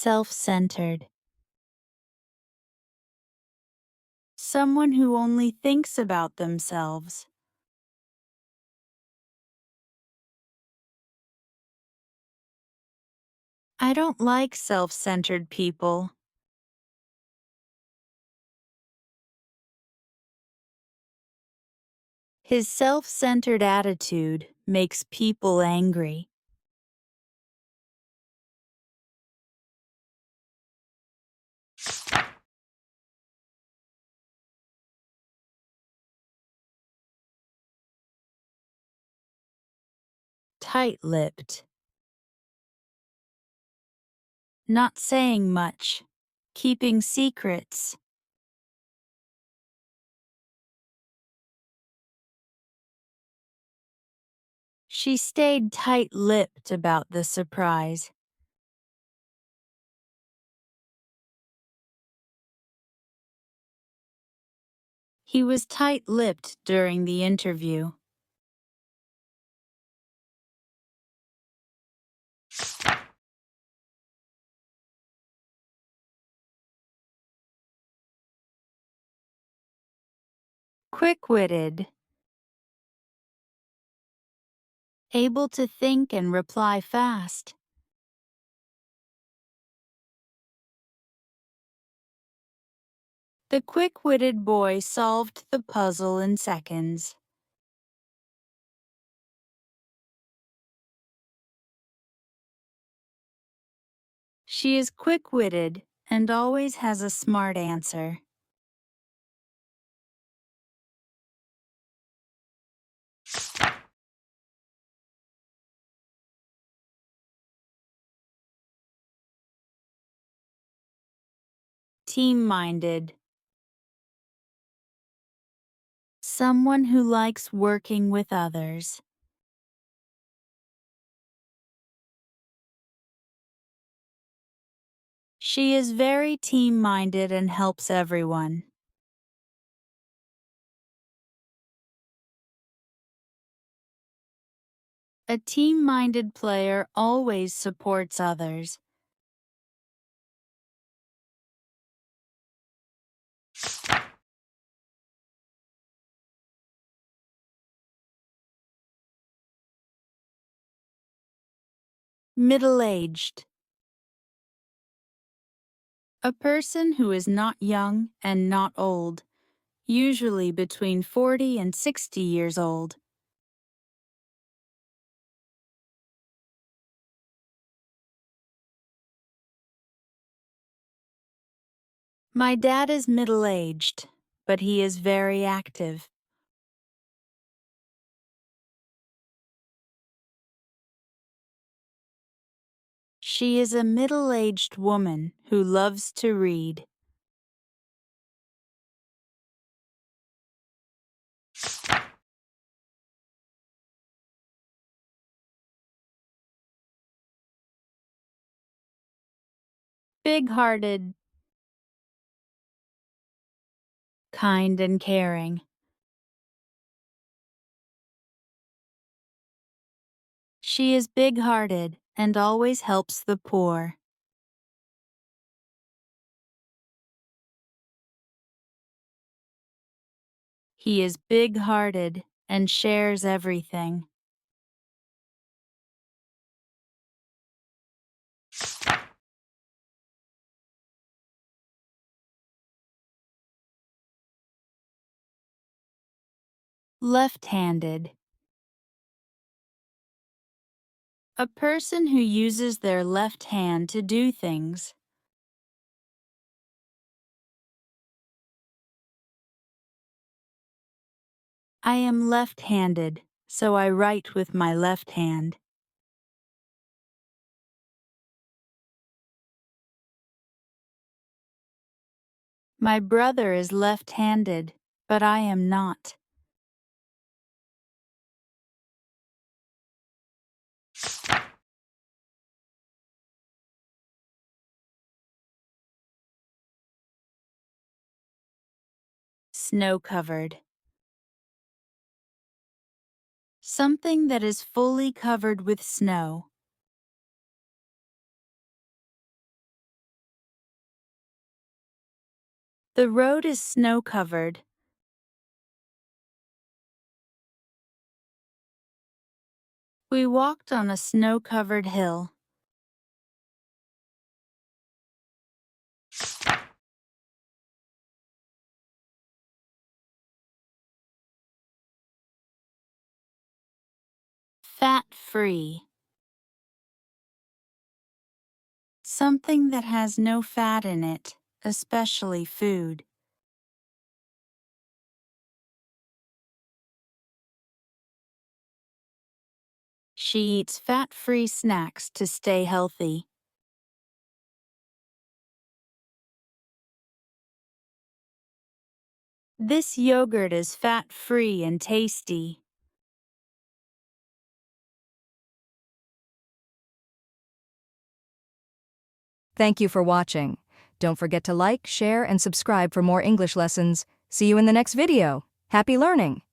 self-centered. Someone who only thinks about themselves. I don't like self-centered people. His self-centered attitude makes people angry. Tight-lipped. Not saying much. Keeping secrets. She stayed tight-lipped about the surprise. He was tight-lipped during the interview. Quick-witted. Able to think and reply fast. The quick-witted boy solved the puzzle in seconds. She is quick-witted and always has a smart answer. Team-minded. Someone who likes working with others. She is very team-minded and helps everyone. A team-minded player always supports others. Middle-aged. A person who is not young and not old, usually between 40 and 60 years old. My dad is middle-aged, but he is very active. She is a middle-aged woman who loves to read. Big-hearted. Kind and caring. She is big-hearted and always helps the poor. He is big-hearted and shares everything. Left-handed. A person who uses their left hand to do things. I am left-handed, so I write with my left hand. My brother is left-handed, but I am not. Snow-covered. Something that is fully covered with snow. The road is snow-covered. We walked on a snow-covered hill. Fat-free. Something that has no fat in it, especially food. She eats fat-free snacks to stay healthy. This yogurt is fat-free and tasty. Thank you for watching. Don't forget to like, share, and subscribe for more English lessons. See you in the next video. Happy learning!